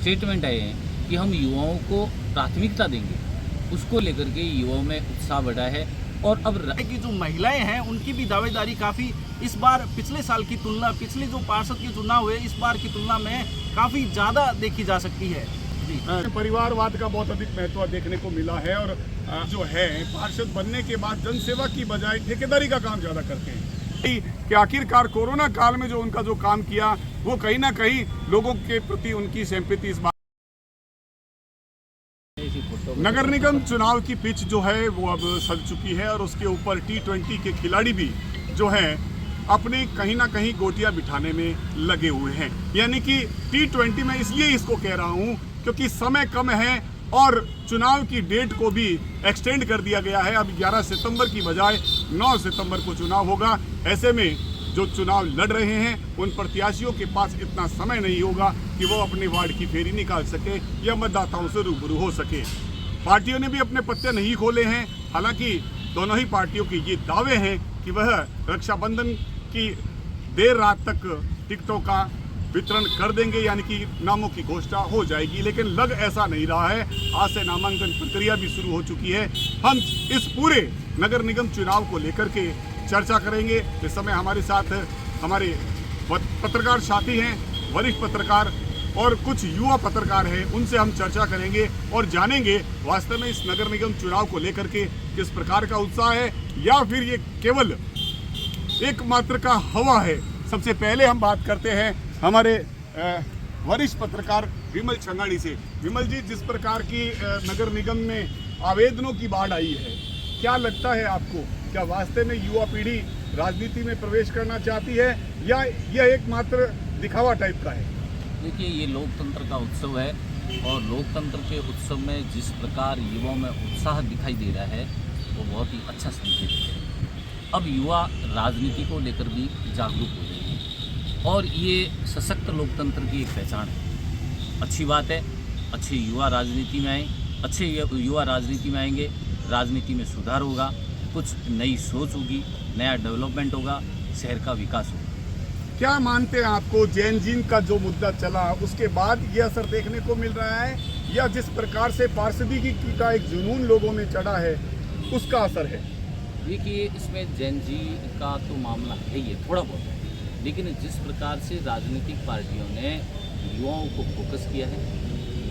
Statement आए हैं कि हम युवाओं को प्राथमिकता देंगे, उसको लेकर के युवाओं में उत्साह बढ़ा है। और अब की जो महिलाएं हैं उनकी भी दावेदारी काफ़ी इस बार पिछले साल की तुलना, पिछले जो पार्षद के चुनाव हुए इस बार की तुलना में काफ़ी ज़्यादा देखी जा सकती है। परिवारवाद का बहुत अधिक महत्व देखने को मिला है और जो है पार्षद बनने के बाद जनसेवा की बजाय ठेकेदारी का काम ज़्यादा करते हैं कि आखिरकार कोरोना काल में जो उनका जो काम किया वो कहीं ना कहीं लोगों के प्रति उनकी सिंपैथी इस बात। नगर निगम चुनाव की पिच जो है वो अब सज चुकी है और उसके ऊपर T20 के खिलाड़ी भी जो है अपने कहीं ना कहीं गोटियां बिठाने में लगे हुए हैं। यानी कि T20 में इसलिए इसको कह रहा हूं क्योंकि समय कम है और चुनाव की डेट को भी एक्सटेंड कर दिया गया है। अब 11 सितंबर की बजाय 9 सितंबर को चुनाव होगा। ऐसे में जो चुनाव लड़ रहे हैं उन प्रत्याशियों के पास इतना समय नहीं होगा कि वो अपने वार्ड की फेरी निकाल सके या मतदाताओं से रूबरू हो सके। पार्टियों ने भी अपने पत्ते नहीं खोले हैं। हालांकि दोनों ही पार्टियों के ये दावे हैं कि वह रक्षाबंधन की देर रात तक टिकटों का वितरण कर देंगे, यानी कि नामों की घोषणा हो जाएगी। लेकिन लग ऐसा नहीं रहा है। आज से नामांकन प्रक्रिया भी शुरू हो चुकी है। हम इस पूरे नगर निगम चुनाव को लेकर के चर्चा करेंगे। इस समय हमारे साथ हमारे पत्रकार साथी हैं, वरिष्ठ पत्रकार और कुछ युवा पत्रकार हैं। उनसे हम चर्चा करेंगे और जानेंगे वास्तव में इस नगर निगम चुनाव को लेकर के किस प्रकार का उत्साह है या फिर ये केवल एक मात्र का हवा है। सबसे पहले हम बात करते हैं हमारे वरिष्ठ पत्रकार विमल छंगाड़ी से। विमल जी, जिस प्रकार की नगर निगम में आवेदनों की बाढ़ आई है, क्या लगता है आपको, क्या वास्तव में युवा पीढ़ी राजनीति में प्रवेश करना चाहती है या यह एकमात्र दिखावा टाइप का है? देखिए, ये लोकतंत्र का उत्सव है और लोकतंत्र के उत्सव में जिस प्रकार युवाओं में उत्साह दिखाई दे रहा है वो बहुत ही अच्छा संकेत है। अब युवा राजनीति को लेकर भी जागरूक हो रहे हैं और ये सशक्त लोकतंत्र की एक पहचान है। अच्छी बात है, अच्छे युवा राजनीति में आए, अच्छे युवा राजनीति में आएंगे, राजनीति में सुधार होगा, कुछ नई सोच होगी, नया डेवलपमेंट होगा, शहर का विकास होगा। क्या मानते हैं, आपको जैन जीन का जो मुद्दा चला उसके बाद ये असर देखने को मिल रहा है या जिस प्रकार से पार्षदी का एक जुनून लोगों में चढ़ा है उसका असर है? देखिए, इसमें जैन जी का तो मामला है ये थोड़ा बहुत है, लेकिन जिस प्रकार से राजनीतिक पार्टियों ने युवाओं को फोकस किया है,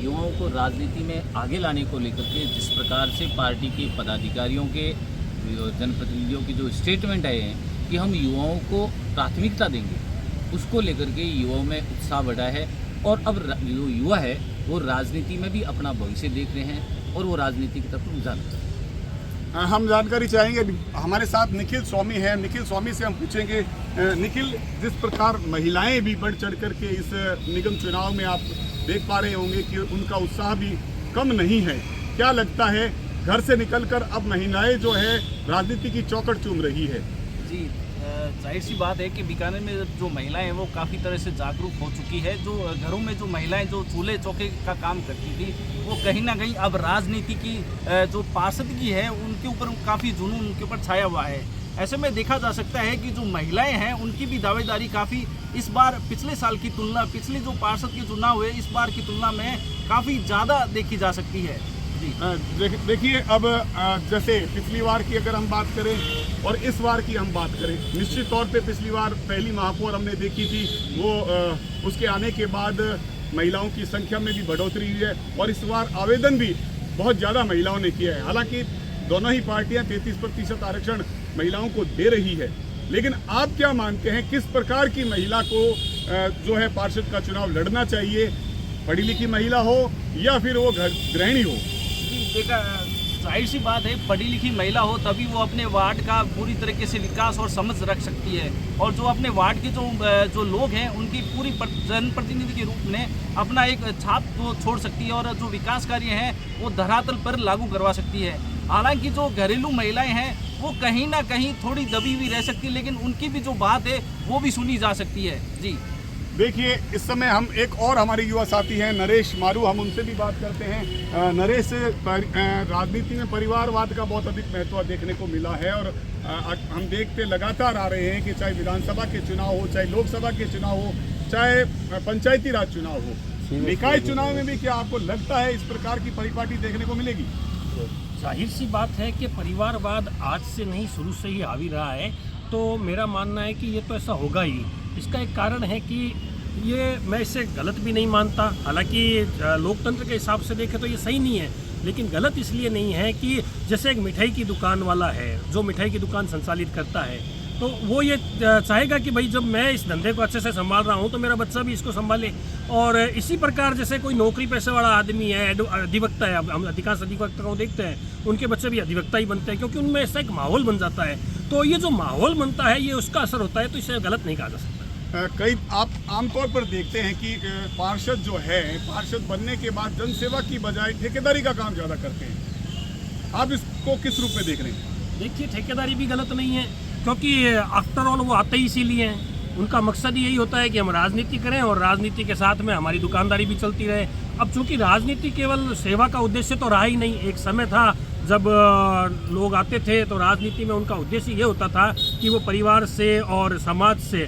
युवाओं को राजनीति में आगे लाने को लेकर के जिस प्रकार से पार्टी के पदाधिकारियों के, जनप्रतिनिधियों के जो स्टेटमेंट आए हैं कि हम युवाओं को प्राथमिकता देंगे, उसको लेकर के युवाओं में उत्साह बढ़ा है। और अब जो युवा है वो राजनीति में भी अपना भविष्य देख रहे हैं और वो राजनीति की तरफ रुझान कर रहे हैं। हम जानकारी चाहेंगे, हमारे साथ निखिल स्वामी हैं। निखिल स्वामी से हम पूछेंगे, निखिल, जिस प्रकार महिलाएं भी बढ़ चढ़ करके इस निगम चुनाव में आप देख पा रहे होंगे कि उनका उत्साह भी कम नहीं है, क्या लगता है घर से निकलकर अब महिलाएं जो है राजनीति की चौखट चूम रही है? जी, जाहिर सी बात है कि बीकानेर में जो महिलाएं हैं वो काफ़ी तरह से जागरूक हो चुकी है। जो घरों में जो महिलाएं जो चूल्हे चौके का काम करती थी वो कहीं ना कहीं अब राजनीति की जो पार्षदगी है उनके ऊपर काफ़ी जुनून उनके ऊपर छाया हुआ है। ऐसे में देखा जा सकता है कि जो महिलाएं हैं उनकी भी दावेदारी काफ़ी इस बार पिछले साल की तुलना, पिछले जो पार्षद के चुनाव हुए इस बार की तुलना में काफ़ी ज़्यादा देखी जा सकती है। देखिए, अब जैसे पिछली बार की अगर हम बात करें और इस बार की हम बात करें, निश्चित तौर पे पिछली बार पहली महापौर हमने देखी थी, वो उसके आने के बाद महिलाओं की संख्या में भी बढ़ोतरी हुई है और इस बार आवेदन भी बहुत ज़्यादा महिलाओं ने किया है। हालांकि दोनों ही पार्टियां 33% आरक्षण महिलाओं को दे रही है, लेकिन आप क्या मानते हैं किस प्रकार की महिला को जो है पार्षद का चुनाव लड़ना चाहिए? पढ़ी लिखी महिला हो या फिर वो घर गृहिणी हो? देखा, जाहिर सी बात है, पढ़ी लिखी महिला हो तभी वो अपने वार्ड का पूरी तरीके से विकास और समझ रख सकती है और जो अपने वार्ड के जो लोग हैं उनकी पूरी जनप्रतिनिधि के रूप में अपना एक छाप तो छोड़ सकती है और जो विकास कार्य हैं वो धरातल पर लागू करवा सकती है। हालांकि जो घरेलू महिलाएं हैं वो कहीं ना कहीं थोड़ी दबी हुई रह सकती है, लेकिन उनकी भी जो बात है वो भी सुनी जा सकती है। जी देखिए, इस समय हम एक और हमारे युवा साथी हैं नरेश मारू, हम उनसे भी बात करते हैं। नरेश, राजनीति में परिवारवाद का बहुत अधिक महत्व देखने को मिला है और हम देखते लगातार आ रहे हैं कि चाहे विधानसभा के चुनाव हो, चाहे लोकसभा के चुनाव हो, चाहे पंचायती राज चुनाव हो, निकाय चुनाव में भी क्या आपको लगता है इस प्रकार की परिपाटी देखने को मिलेगी? जाहिर सी बात है कि परिवारवाद आज से नहीं शुरू से ही हावी रहा है, तो मेरा मानना है कि ये तो ऐसा होगा ही। इसका एक कारण है कि ये मैं इसे गलत भी नहीं मानता, हालांकि लोकतंत्र के हिसाब से देखें तो ये सही नहीं है, लेकिन गलत इसलिए नहीं है कि जैसे एक मिठाई की दुकान वाला है जो मिठाई की दुकान संचालित करता है, तो वो ये चाहेगा कि भाई जब मैं इस धंधे को अच्छे से संभाल रहा हूँ तो मेरा बच्चा भी इसको संभाले। और इसी प्रकार जैसे कोई नौकरी पेशे वाला आदमी है, अधिवक्ता है, हम अधिकांश अधिवक्ता को देखते हैं, उनके बच्चे भी अधिवक्ता ही बनते हैं क्योंकि उनमें ऐसा एक माहौल बन जाता है। तो ये जो माहौल बनता है ये उसका असर होता है, तो इसे गलत नहीं कहा जा सकता। कई आप आमतौर पर देखते हैं कि पार्षद जो है, पार्षद बनने के बाद जनसेवा की बजाय ठेकेदारी का काम ज़्यादा करते हैं। आप इसको किस रूप में देख रहे हैं? देखिए, ठेकेदारी भी गलत नहीं है क्योंकि आफ्टर ऑल वो आते ही इसीलिए हैं। उनका मकसद यही होता है कि हम राजनीति करें और राजनीति के साथ में हमारी दुकानदारी भी चलती रहे। अब चूंकि राजनीति केवल सेवा का उद्देश्य तो रहा ही नहीं, एक समय था जब लोग आते थे तो राजनीति में उनका उद्देश्य ये होता था कि वो परिवार से और समाज से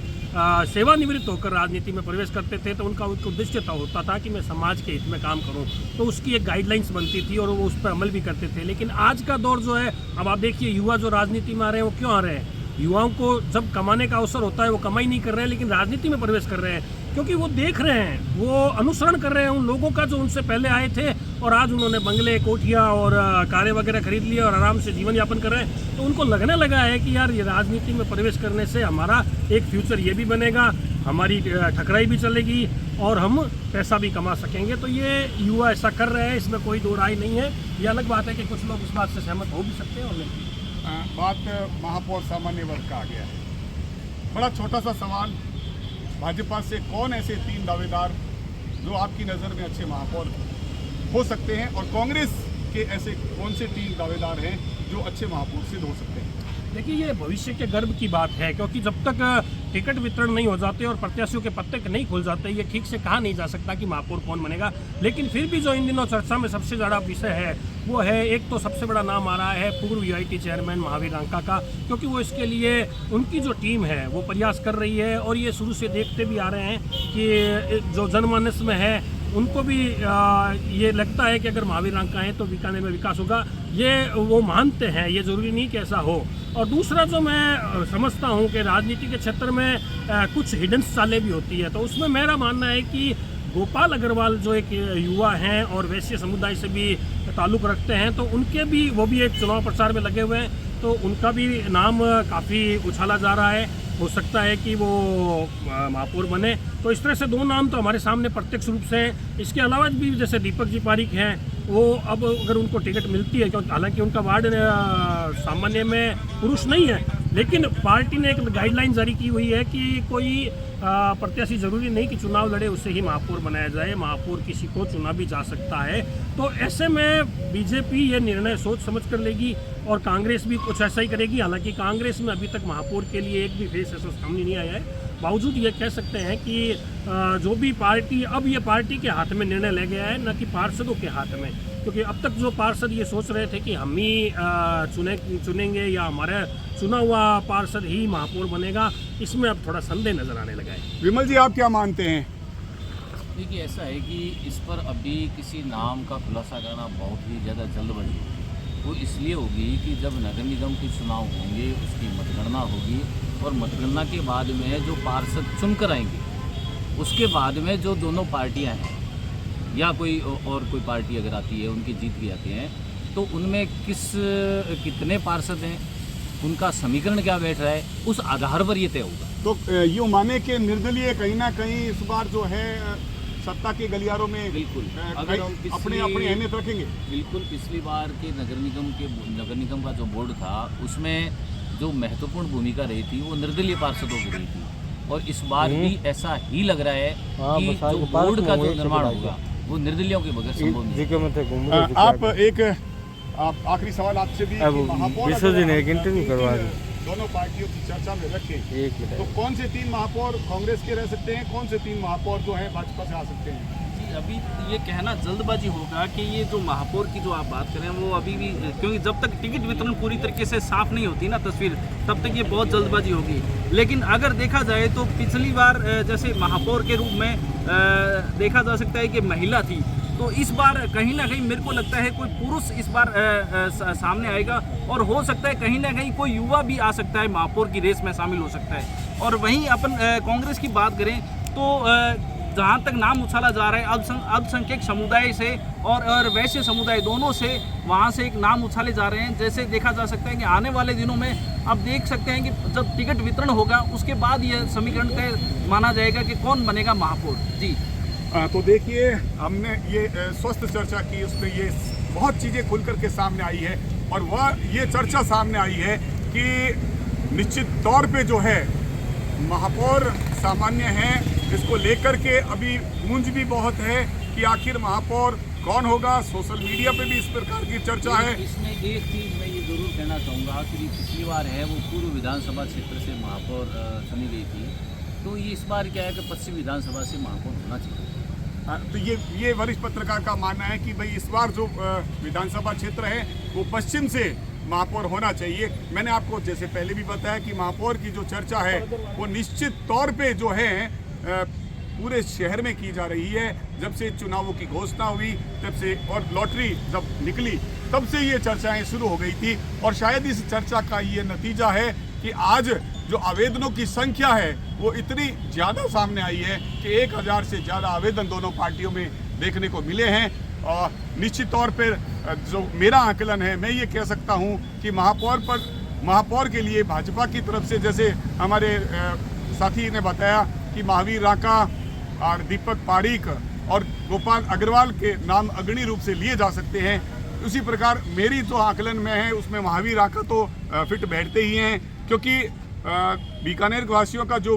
सेवानिवृत्त होकर राजनीति में प्रवेश करते थे, तो उनका उद्देश्य होता था कि मैं समाज के हित में काम करूं, तो उसकी एक गाइडलाइंस बनती थी और वो उस पर अमल भी करते थे। लेकिन आज का दौर जो है, अब आप देखिए युवा जो राजनीति में आ रहे हैं वो क्यों आ रहे हैं? युवाओं को जब कमाने का अवसर होता है वो कमाई नहीं कर रहे हैं, लेकिन राजनीति में प्रवेश कर रहे हैं क्योंकि वो देख रहे हैं, वो अनुसरण कर रहे हैं उन लोगों का जो उनसे पहले आए थे और आज उन्होंने बंगले, कोठियाँ और कारें वगैरह खरीद लिए और आराम से जीवन यापन कर रहे हैं। तो उनको लगने लगा है कि यार ये राजनीति में प्रवेश करने से हमारा एक फ्यूचर ये भी बनेगा, हमारी ठकराई भी चलेगी और हम पैसा भी कमा सकेंगे। तो ये युवा ऐसा कर रहे हैं, इसमें कोई दो राय नहीं है। ये अलग बात है कि कुछ लोग इस बात से सहमत हो भी सकते हैं और नहीं। बात महापौर सामान्य वर्ग का आ गया है। बड़ा छोटा सा सवाल, भाजपा से कौन ऐसे 3 दावेदार जो आपकी नज़र में अच्छे महापौर हो सकते हैं और कांग्रेस के ऐसे कौन से 3 दावेदार हैं जो अच्छे महापौर सिद्ध हो सकते हैं? देखिए, ये भविष्य के गर्व की बात है क्योंकि जब तक टिकट वितरण नहीं हो जाते और प्रत्याशियों के पत्ते नहीं खुल जाते, ये ठीक से कहा नहीं जा सकता कि महापौर कौन बनेगा। लेकिन फिर भी जो इन दिनों चर्चा में सबसे ज़्यादा विषय है वो है, एक तो सबसे बड़ा नाम आ रहा है पूर्व वीआईटी चेयरमैन महावीर रंका का, क्योंकि वो इसके लिए उनकी जो टीम है वो प्रयास कर रही है और ये शुरू से देखते भी आ रहे हैं कि जो जनमानस में है उनको भी ये लगता है कि अगर महावीर रंका है तो बीकानेर में विकास होगा। ये वो मानते हैं, ये ज़रूरी नहीं कि ऐसा हो। और दूसरा जो मैं समझता हूँ कि राजनीति के क्षेत्र में कुछ हिडन चालें भी होती है, तो उसमें मेरा मानना है कि गोपाल अग्रवाल जो एक युवा हैं और वैश्य समुदाय से भी ताल्लुक़ रखते हैं, तो उनके भी वो भी एक चुनाव प्रचार में लगे हुए हैं, तो उनका भी नाम काफ़ी उछाला जा रहा है। हो सकता है कि वो महापौर बने। तो इस तरह से 2 नाम तो हमारे सामने प्रत्यक्ष रूप से हैं। इसके अलावा भी जैसे दीपक जी पारिक हैं, वो अब अगर उनको टिकट मिलती है, क्योंकि हालांकि उनका वार्ड सामान्य में पुरुष नहीं है, लेकिन पार्टी ने एक गाइडलाइन जारी की हुई है कि कोई प्रत्याशी जरूरी नहीं कि चुनाव लड़े उससे ही महापौर बनाया जाए, महापौर किसी को चुना भी जा सकता है। तो ऐसे में बीजेपी ये निर्णय सोच समझ कर लेगी और कांग्रेस भी कुछ ऐसा ही करेगी। हालांकि कांग्रेस में अभी तक महापौर के लिए एक भी फेस ऐसा सामने नहीं आया है। बावजूद ये कह सकते हैं कि जो भी पार्टी, अब ये पार्टी के हाथ में निर्णय ले गया है, न कि पार्षदों के हाथ में, क्योंकि अब तक जो पार्षद ये सोच रहे थे कि हम ही चुनेंगे या हमारा चुना हुआ पार्षद ही महापौर बनेगा, इसमें अब थोड़ा संदेह नजर आने लगा है। विमल जी, आप क्या मानते हैं? देखिए, ऐसा है कि इस पर अभी किसी नाम का खुलासा करना बहुत ही ज़्यादा जल्दबाजी होगी। वो इसलिए होगी कि जब नगर निगम के चुनाव होंगे, उसकी मतगणना होगी और मतगणना के बाद में जो पार्षद चुनकर आएंगे, उसके बाद में जो दोनों पार्टियां हैं या कोई और कोई पार्टी अगर आती है, उनकी जीत भी आते हैं, तो उनमें कितने पार्षद हैं, उनका समीकरण क्या बैठ रहा है, उस आधार पर ये तय होगा। तो यूँ माने कि निर्दलीय कहीं ना कहीं इस बार जो है सत्ता के गलियारों में बिल्कुल अगर हम अपनी अहमियत रखेंगे। बिल्कुल, पिछली बार के नगर निगम का जो बोर्ड था, उसमें जो महत्वपूर्ण भूमिका रही थी वो निर्दलीय पार्षदों की रही थी, और इस बार भी ऐसा ही लग रहा है कि जो बोर्ड का जो निर्माण होगा वो निर्दलीयों के बगैर संभव नहीं। आप आखिरी सवाल आपसे भी, महापौर दोनों पार्टियों की चर्चा में रखें तो कौन से 3 महापौर कांग्रेस के रह सकते हैं, कौन से 3 महापौर जो हैं भाजपा से आ सकते हैं? जी, अभी ये कहना जल्दबाजी होगा कि ये जो महापौर की जो आप बात करें वो अभी भी, क्योंकि जब तक टिकट वितरण पूरी तरीके से साफ नहीं होती ना तस्वीर, तब तक ये बहुत जल्दबाजी होगी। लेकिन अगर देखा जाए तो पिछली बार जैसे महापौर के रूप में देखा जा सकता है कि महिला थी, तो इस बार कहीं ना कहीं मेरे को लगता है कोई पुरुष इस बार सामने आएगा, और हो सकता है कहीं ना कहीं कोई युवा भी आ सकता है महापौर की रेस में शामिल हो सकता है। और वहीं अपन कांग्रेस की बात करें तो जहाँ तक नाम उछाला जा रहा है अल्पसंख्यक समुदाय से और वैश्य समुदाय दोनों से, वहाँ से एक नाम उछाले जा रहे हैं। जैसे देखा जा सकता है कि आने वाले दिनों में अब देख सकते हैं कि जब टिकट वितरण होगा उसके बाद यह समीकरण तय माना जाएगा कि कौन बनेगा महापौर। जी तो देखिए, हमने ये स्वस्थ चर्चा की, उसमें ये बहुत चीज़ें खुल करके सामने आई है, और वह ये चर्चा सामने आई है कि निश्चित तौर पे जो है महापौर सामान्य है, इसको लेकर के अभी गूंज भी बहुत है कि आखिर महापौर कौन होगा। सोशल मीडिया पे भी इस प्रकार की चर्चा है। इसमें एक चीज़ मैं ये ज़रूर कहना चाहूँगा कि पिछली बार है वो पूर्व विधानसभा क्षेत्र से महापौर चुनी गई थी, तो ये इस बार क्या है कि पश्चिम विधानसभा से महापौर होना चाहिए। तो ये वरिष्ठ पत्रकार का मानना है कि भाई इस बार जो विधानसभा क्षेत्र है वो पश्चिम से महापौर होना चाहिए। मैंने आपको जैसे पहले भी बताया कि महापौर की जो चर्चा है वो निश्चित तौर पे जो है पूरे शहर में की जा रही है। जब से चुनावों की घोषणा हुई तब से, और लॉटरी जब निकली तब से ये चर्चाएं शुरू हो गई थी, और शायद इस चर्चा का ये नतीजा है कि आज जो आवेदनों की संख्या है वो इतनी ज़्यादा सामने आई है कि 1000 से ज़्यादा आवेदन दोनों पार्टियों में देखने को मिले हैं। और निश्चित तौर पर जो मेरा आकलन है, मैं ये कह सकता हूँ कि महापौर के लिए भाजपा की तरफ से, जैसे हमारे साथी ने बताया कि महावीर राका और दीपक पारीक और गोपाल अग्रवाल के नाम अग्रणी रूप से लिए जा सकते हैं, उसी प्रकार मेरी जो आकलन में है उसमें महावीर राका तो फिट बैठते ही हैं, क्योंकि बीकानेर वासियों का जो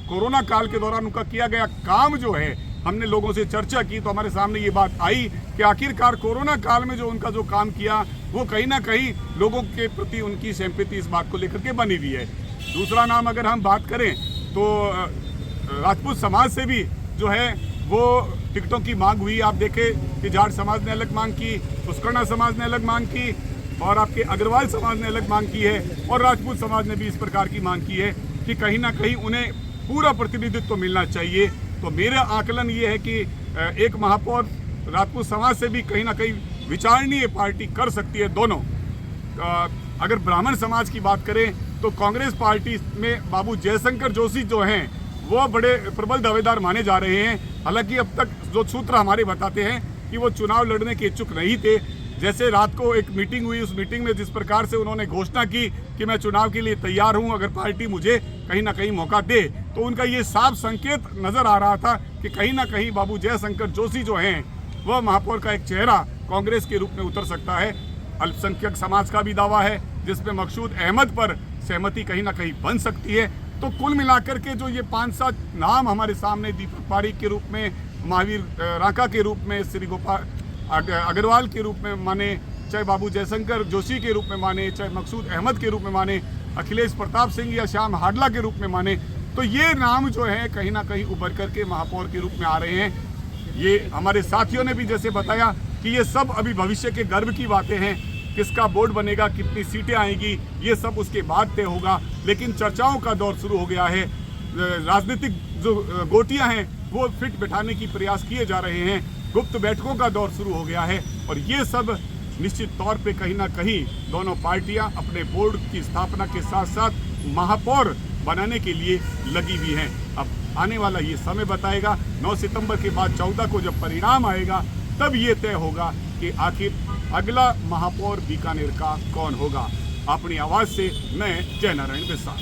कोरोना काल के दौरान उनका किया गया काम जो है, हमने लोगों से चर्चा की तो हमारे सामने ये बात आई कि आखिरकार कोरोना काल में जो उनका जो काम किया वो कहीं ना कहीं लोगों के प्रति उनकी सिंपैथी इस बात को लेकर के बनी हुई है। दूसरा नाम अगर हम बात करें तो राजपूत समाज से भी जो है वो टिकटों की मांग हुई। आप देखें कि जाट समाज ने अलग मांग की, पुष्करना समाज ने अलग मांग की, और आपके अग्रवाल समाज ने अलग मांग की है, और राजपूत समाज ने भी इस प्रकार की मांग की है कि कहीं ना कहीं उन्हें पूरा प्रतिनिधित्व तो मिलना चाहिए। तो मेरा आकलन ये है कि एक महापौर राजपूत समाज से भी कहीं ना कहीं विचारणीय पार्टी कर सकती है दोनों। अगर ब्राह्मण समाज की बात करें तो कांग्रेस पार्टी में बाबू जयशंकर जोशी जो हैं वो बड़े प्रबल दावेदार माने जा रहे हैं। हालांकि अब तक जो सूत्र हमारे बताते हैं कि वो चुनाव लड़ने के इच्छुक नहीं थे। जैसे रात को एक मीटिंग हुई, उस मीटिंग में जिस प्रकार से उन्होंने घोषणा की कि मैं चुनाव के लिए तैयार हूं अगर पार्टी मुझे कहीं ना कहीं मौका दे, तो उनका ये साफ संकेत नजर आ रहा था कि कहीं ना कहीं बाबू जयशंकर जोशी जो हैं वह महापौर का एक चेहरा कांग्रेस के रूप में उतर सकता है। अल्पसंख्यक समाज का भी दावा है जिसमें मकसूद अहमद पर सहमति कहीं ना कहीं बन सकती है। तो कुल मिलाकर के जो ये 5-7 नाम हमारे सामने, दीपक पारीक के रूप में, महावीर राका के रूप में, श्री गोपाल अग्रवाल के रूप में माने, चाहे बाबू जयशंकर जोशी के रूप में माने, चाहे मकसूद अहमद के रूप में माने, अखिलेश प्रताप सिंह या श्याम हाडला के रूप में माने, तो ये नाम जो है कहीं ना कहीं उभर करके महापौर के रूप में आ रहे हैं। ये हमारे साथियों ने भी जैसे बताया कि ये सब अभी भविष्य के गर्व की बातें हैं। किसका बोर्ड बनेगा, कितनी सीटें आएंगी, ये सब उसके बाद तय होगा। लेकिन चर्चाओं का दौर शुरू हो गया है। राजनीतिक जो गोटियां हैं वो फिट बिठाने की प्रयास किए जा रहे हैं। गुप्त बैठकों का दौर शुरू हो गया है, और ये सब निश्चित तौर पे कहीं ना कहीं दोनों पार्टियां अपने बोर्ड की स्थापना के साथ साथ महापौर बनाने के लिए लगी हुई हैं। अब आने वाला ये समय बताएगा। 9 सितंबर के बाद 14 को जब परिणाम आएगा तब ये तय होगा कि आखिर अगला महापौर बीकानेर का कौन होगा। अपनी आवाज़ से मैं जय नारायण बिस्सा।